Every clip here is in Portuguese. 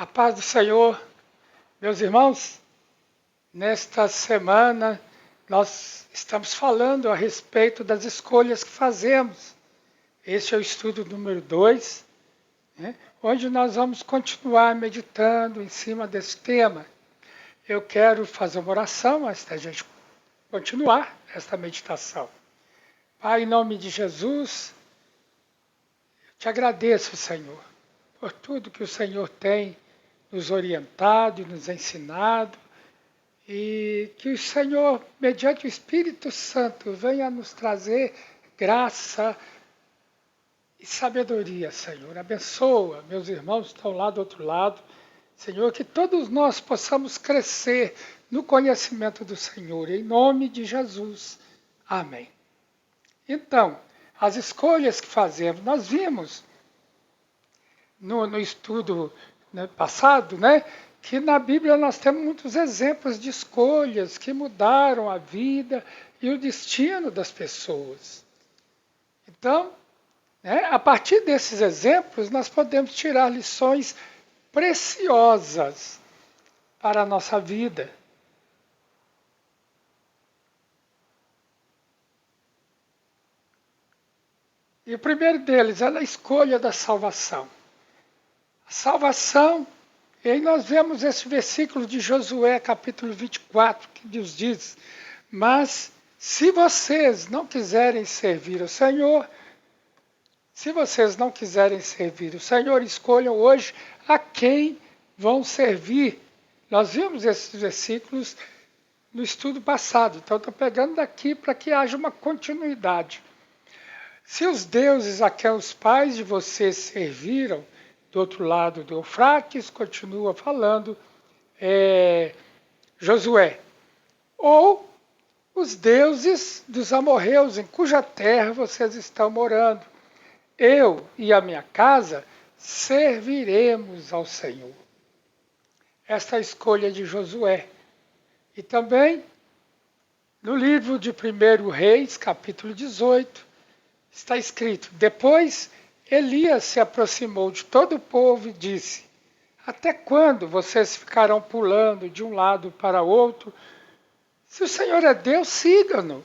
A paz do Senhor, meus irmãos, nesta semana nós estamos falando a respeito das escolhas que fazemos. Este é o estudo número 2, onde nós vamos continuar meditando em cima desse tema. Eu quero fazer uma oração antes da gente continuar esta meditação. Pai, em nome de Jesus, te agradeço, Senhor, por tudo que o Senhor tem nos orientado e nos ensinado, e que o Senhor, mediante o Espírito Santo, venha nos trazer graça e sabedoria, Senhor. Abençoa meus irmãos que estão lá do outro lado, Senhor, que todos nós possamos crescer no conhecimento do Senhor, em nome de Jesus. Amém. Então, as escolhas que fazemos, nós vimos no estudo passado, que na Bíblia nós temos muitos exemplos de escolhas que mudaram a vida e o destino das pessoas. Então, a partir desses exemplos, nós podemos tirar lições preciosas para a nossa vida. E o primeiro deles é a escolha da salvação. A salvação, e aí nós vemos esse versículo de Josué, capítulo 24, que Deus diz: mas se vocês não quiserem servir o Senhor, escolham hoje a quem vão servir. Nós vimos esses versículos no estudo passado, então estou pegando daqui para que haja uma continuidade. Se os deuses a quem os pais de vocês serviram, do outro lado do Eufrates, continua falando Josué, ou os deuses dos amorreus em cuja terra vocês estão morando, eu e a minha casa serviremos ao Senhor. Esta é a escolha de Josué. E também no livro de 1 Reis, capítulo 18, está escrito: depois Elias se aproximou de todo o povo e disse: até quando vocês ficarão pulando de um lado para outro? Se o Senhor é Deus, sigam-no.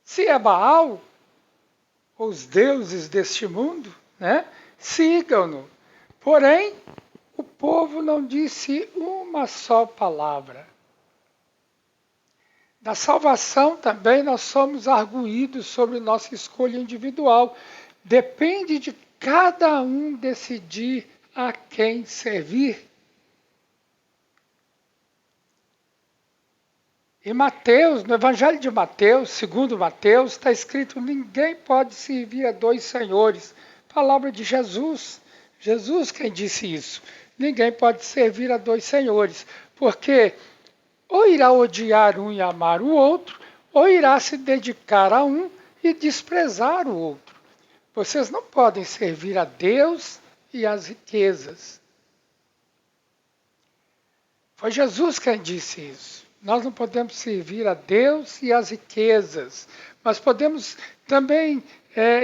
Se é Baal, os deuses deste mundo, sigam-no. Porém, o povo não disse uma só palavra. Da salvação também nós somos arguídos sobre nossa escolha individual. Depende de cada um decidir a quem servir. Em Mateus, no Evangelho de Mateus, segundo Mateus, está escrito: ninguém pode servir a dois senhores. Palavra de Jesus. Jesus quem disse isso. Ninguém pode servir a dois senhores, porque ou irá odiar um e amar o outro, ou irá se dedicar a um e desprezar o outro. Vocês não podem servir a Deus e às riquezas. Foi Jesus quem disse isso. Nós não podemos servir a Deus e às riquezas, mas podemos também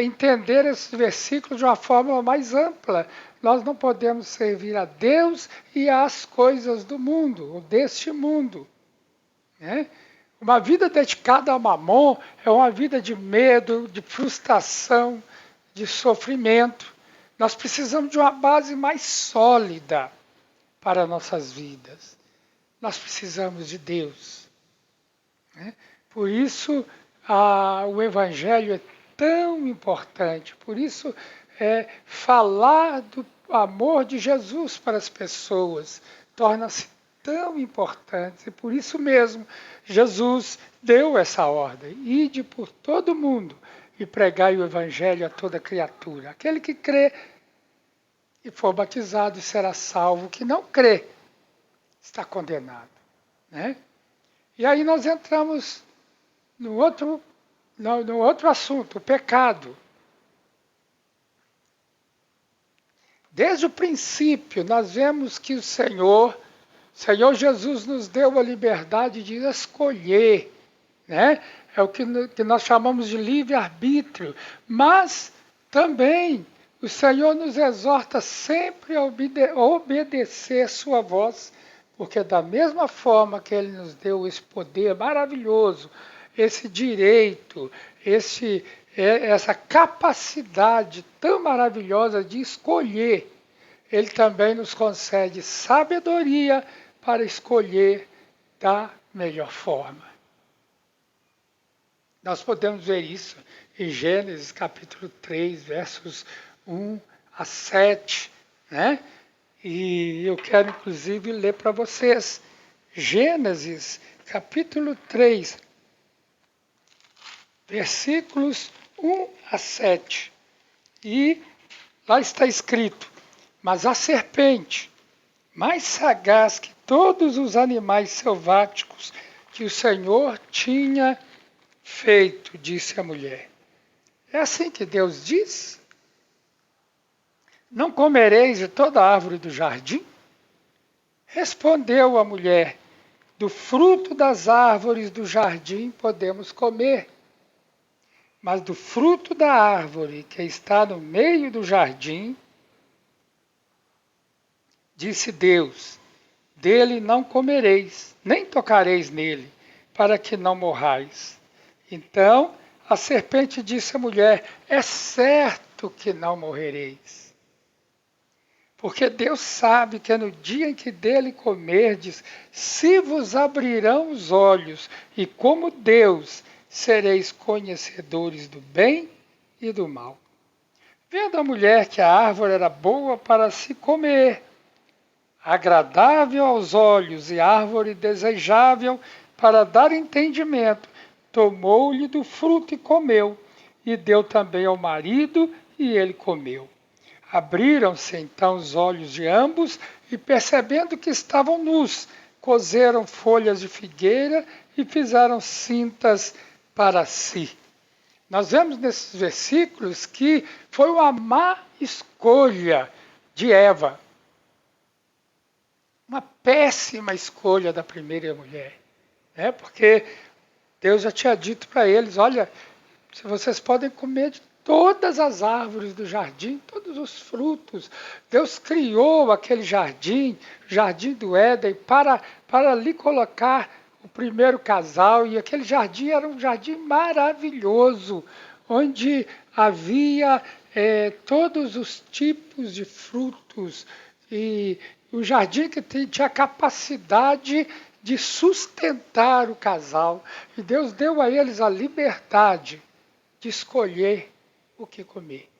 entender esse versículo de uma forma mais ampla. Nós não podemos servir a Deus e às coisas do mundo, ou deste mundo. Uma vida dedicada a Mamon é uma vida de medo, de frustração, de sofrimento. Nós precisamos de uma base mais sólida para nossas vidas. Nós precisamos de Deus. Por isso, o Evangelho é tão importante. Por isso, falar do amor de Jesus para as pessoas torna-se tão importante. E por isso mesmo, Jesus deu essa ordem: ide por todo mundo e pregai o Evangelho a toda criatura. Aquele que crê e for batizado será salvo. O que não crê está condenado. E aí nós entramos no outro assunto, o pecado. Desde o princípio, nós vemos que o Senhor Jesus nos deu a liberdade de escolher. É o que nós chamamos de livre-arbítrio. Mas também O Senhor nos exorta sempre a obedecer sua voz, porque da mesma forma que Ele nos deu esse poder maravilhoso, esse direito, essa capacidade tão maravilhosa de escolher, Ele também nos concede sabedoria para escolher da melhor forma. Nós podemos ver isso em Gênesis capítulo 3, versos 1 a 7, né? E eu quero inclusive ler para vocês. Gênesis capítulo 3, versículos 1 a 7. E lá está escrito: mas a serpente, mais sagaz que todos os animais selváticos que o Senhor tinha feito, disse a mulher. É assim que Deus diz? Não comereis de toda árvore do jardim? Respondeu a mulher: do fruto das árvores do jardim podemos comer, mas do fruto da árvore que está no meio do jardim, disse Deus, dele não comereis, nem tocareis nele, para que não morrais. Então a serpente disse à mulher: é certo que não morrereis. Porque Deus sabe que no dia em que dele comerdes, se vos abrirão os olhos, e como Deus, sereis conhecedores do bem e do mal. Vendo a mulher que a árvore era boa para se comer, agradável aos olhos e árvore desejável para dar entendimento, tomou-lhe do fruto e comeu, e deu também ao marido, e ele comeu. Abriram-se então os olhos de ambos, e percebendo que estavam nus, coseram folhas de figueira e fizeram cintas para si. Nós vemos nesses versículos que foi uma má escolha de Eva. Uma péssima escolha da primeira mulher. Né? Porque Deus já tinha dito para eles: olha, vocês podem comer de todas as árvores do jardim, todos os frutos. Deus criou aquele jardim, jardim do Éden, para ali colocar o primeiro casal. E aquele jardim era um jardim maravilhoso, onde havia todos os tipos de frutos. E um jardim que tinha a capacidade de sustentar o casal. E Deus deu a eles a liberdade de escolher o que comer.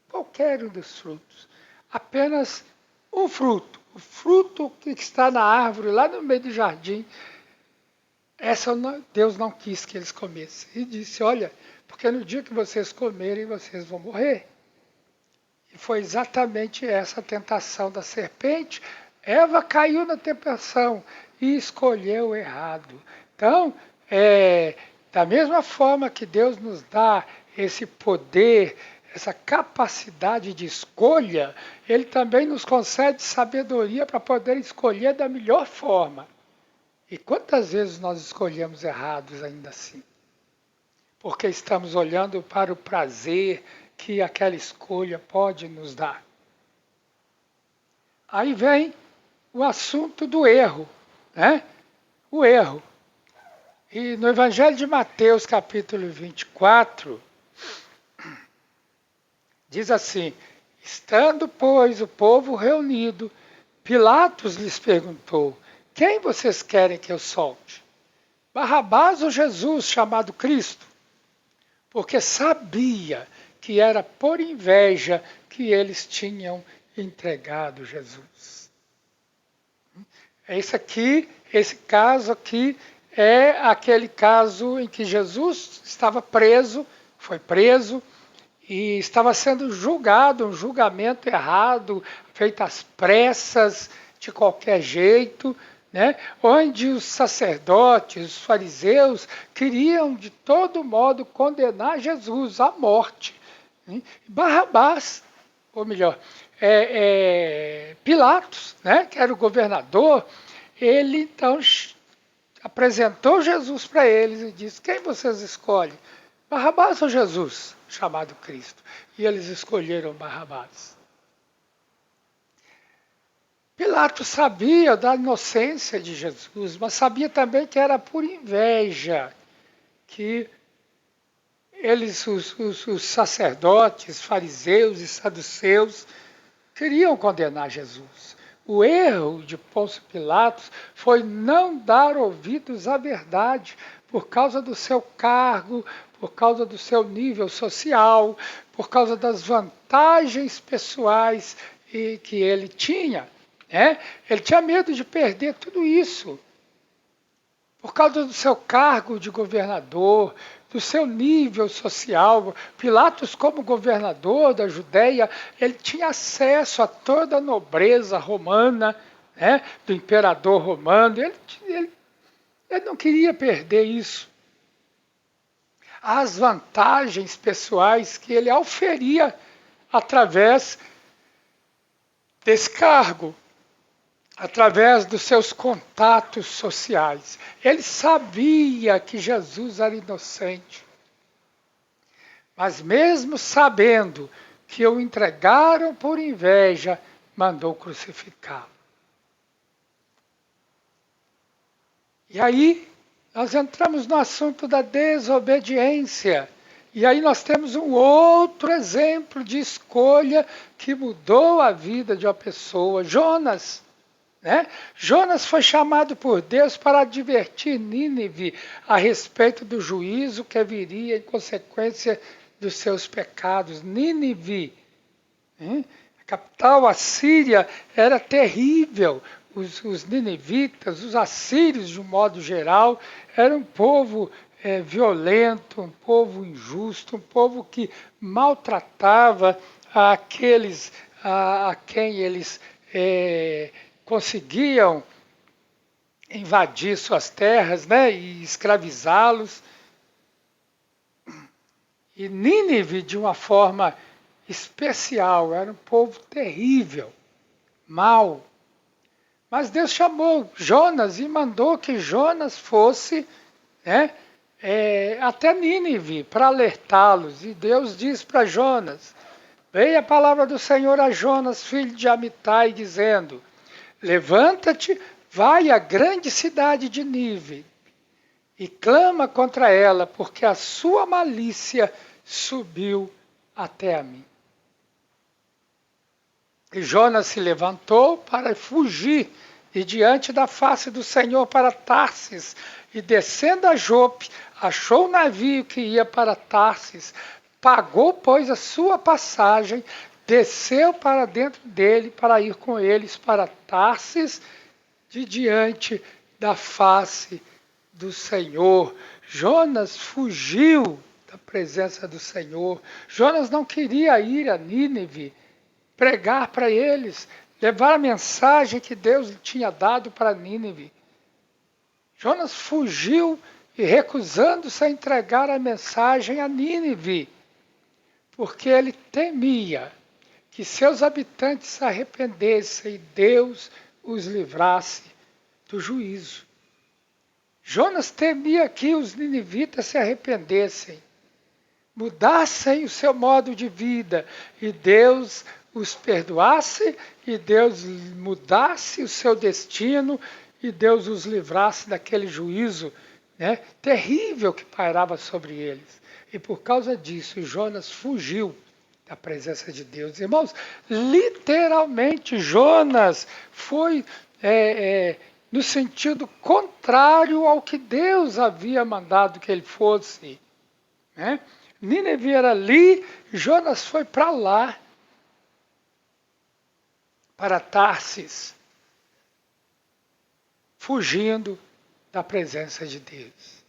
Qualquer um dos frutos. Apenas um fruto. O fruto que está na árvore, lá no meio do jardim. Deus não quis que eles comessem. E disse: olha, porque no dia que vocês comerem, vocês vão morrer. E foi exatamente essa a tentação da serpente. Eva caiu na tentação e escolheu errado. Então, da mesma forma que Deus nos dá esse poder, essa capacidade de escolha, Ele também nos concede sabedoria para poder escolher da melhor forma. E quantas vezes nós escolhemos errados ainda assim? Porque estamos olhando para o prazer que aquela escolha pode nos dar. Aí vem o assunto do erro, né? O erro. E no Evangelho de Mateus, capítulo 24, diz assim: estando, pois, o povo reunido, Pilatos lhes perguntou: quem vocês querem que eu solte? Barrabás ou Jesus, chamado Cristo? Porque sabia que era por inveja que eles tinham entregado Jesus. Esse caso aqui é aquele caso em que Jesus estava preso, foi preso, e estava sendo julgado, um julgamento errado, feito às pressas, de qualquer jeito, né? Onde os sacerdotes, os fariseus, queriam de todo modo condenar Jesus à morte. Né? Barrabás, ou melhor, Pilatos, né? Que era o governador, ele então apresentou Jesus para eles e disse: quem vocês escolhem? Barrabás ou Jesus, chamado Cristo? E eles escolheram Barrabás. Pilatos sabia da inocência de Jesus, mas sabia também que era por inveja que eles, os sacerdotes, fariseus e saduceus, queriam condenar Jesus. O erro de Pôncio Pilatos foi não dar ouvidos à verdade, por causa do seu cargo, por causa do seu nível social, por causa das vantagens pessoais que ele tinha. Ele tinha medo de perder tudo isso. Por causa do seu cargo de governador, do seu nível social, Pilatos, como governador da Judéia, ele tinha acesso a toda a nobreza romana, do imperador romano. Ele não queria perder isso. As vantagens pessoais que ele auferia através desse cargo, através dos seus contatos sociais. Ele sabia que Jesus era inocente. Mas mesmo sabendo que o entregaram por inveja, mandou crucificá-lo. E aí, nós entramos no assunto da desobediência. E aí nós temos um outro exemplo de escolha que mudou a vida de uma pessoa, Jonas. Jonas foi chamado por Deus para advertir Nínive a respeito do juízo que viria em consequência dos seus pecados. Nínive, a capital assíria, era terrível. Os ninivitas, os assírios de um modo geral, eram um povo violento, um povo injusto, um povo que maltratava aqueles a quem eles conseguiam invadir suas terras, e escravizá-los. E Nínive, de uma forma especial, era um povo terrível, mau. Mas Deus chamou Jonas e mandou que Jonas fosse até Nínive para alertá-los. E Deus diz para Jonas: veio a palavra do Senhor a Jonas, filho de Amitai, dizendo: levanta-te, vai à grande cidade de Nínive e clama contra ela, porque a sua malícia subiu até a mim. E Jonas se levantou para fugir de diante da face do Senhor para Tarsis, e descendo a Jope, achou o navio que ia para Tarsis, pagou, pois, a sua passagem, desceu para dentro dele para ir com eles para Tarsis, de diante da face do Senhor. Jonas fugiu da presença do Senhor. Jonas não queria ir a Nínive, pregar para eles, levar a mensagem que Deus tinha dado para Nínive. Jonas fugiu e recusando-se a entregar a mensagem a Nínive, porque ele temia que seus habitantes se arrependessem e Deus os livrasse do juízo. Jonas temia que os ninivitas se arrependessem, mudassem o seu modo de vida e Deus os perdoasse e Deus mudasse o seu destino e Deus os livrasse daquele juízo terrível que pairava sobre eles. E por causa disso, Jonas fugiu da presença de Deus. Irmãos, literalmente, Jonas foi no sentido contrário ao que Deus havia mandado que ele fosse. Nínive era ali, Jonas foi para lá, para Tarsis, fugindo da presença de Deus.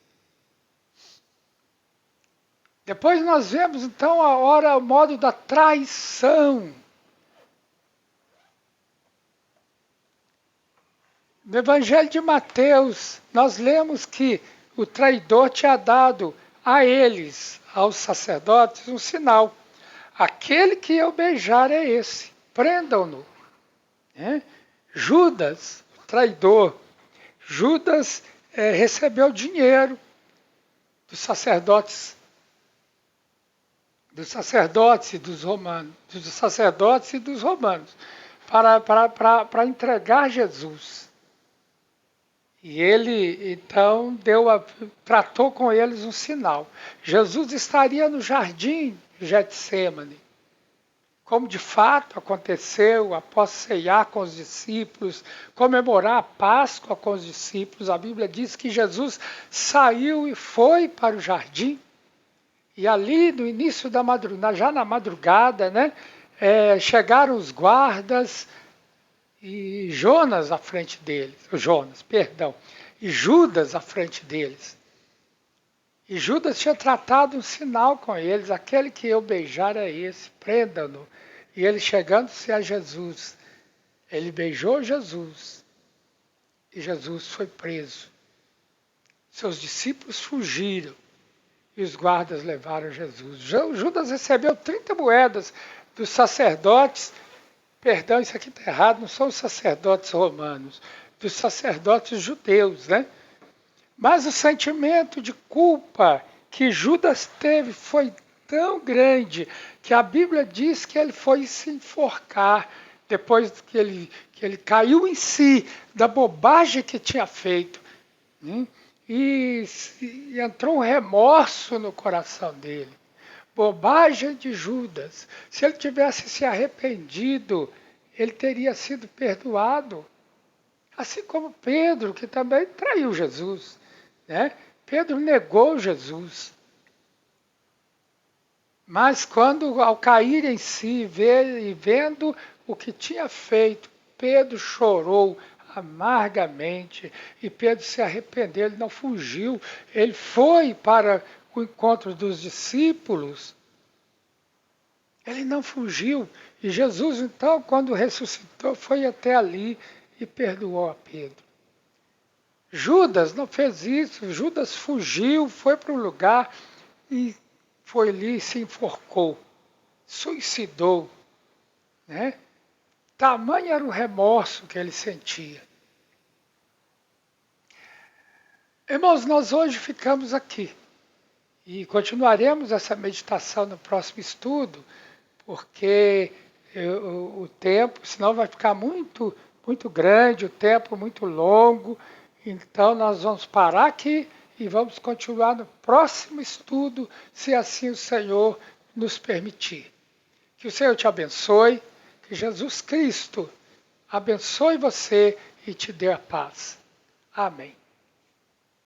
Depois nós vemos então o modo da traição. No Evangelho de Mateus, nós lemos que o traidor tinha dado a eles, aos sacerdotes, um sinal. Aquele que eu beijar é esse, prendam-no. Judas, o traidor, Judas recebeu dinheiro dos sacerdotes dos sacerdotes e dos romanos, para entregar Jesus. E ele então tratou com eles um sinal. Jesus estaria no jardim de Getsêmani, como de fato aconteceu após ceiar com os discípulos, comemorar a Páscoa com os discípulos. A Bíblia diz que Jesus saiu e foi para o jardim. E ali no início da madrugada, já na madrugada, né, chegaram os guardas e Jonas à frente deles, e Judas à frente deles. E Judas tinha tratado um sinal com eles: aquele que eu beijar é esse, prenda-no. E ele, chegando-se a Jesus, ele beijou Jesus e Jesus foi preso. Seus discípulos fugiram e os guardas levaram Jesus. Judas recebeu 30 moedas dos sacerdotes. Perdão, isso aqui está errado, não são os sacerdotes romanos, dos sacerdotes judeus, né? Mas o sentimento de culpa que Judas teve foi tão grande que a Bíblia diz que ele foi se enforcar depois que ele caiu em si da bobagem que tinha feito. E entrou um remorso no coração dele. Bobagem de Judas. Se ele tivesse se arrependido, ele teria sido perdoado. Assim como Pedro, que também traiu Jesus. Né? Pedro negou Jesus. Mas quando, ao cair em si e vendo o que tinha feito, Pedro chorou amargamente e Pedro se arrependeu. Ele não fugiu, ele foi para o encontro dos discípulos. Ele não fugiu. E Jesus, então, quando ressuscitou, foi até ali e perdoou a Pedro. Judas não fez isso. Judas fugiu, foi para um lugar e foi ali e se enforcou, suicidou. Né? Tamanho era o remorso que ele sentia. Irmãos, nós hoje ficamos aqui e continuaremos essa meditação no próximo estudo, porque o tempo, senão vai ficar muito grande, o tempo muito longo. Então nós vamos parar aqui e vamos continuar no próximo estudo, se assim o Senhor nos permitir. Que o Senhor te abençoe, que Jesus Cristo abençoe você e te dê a paz. Amém.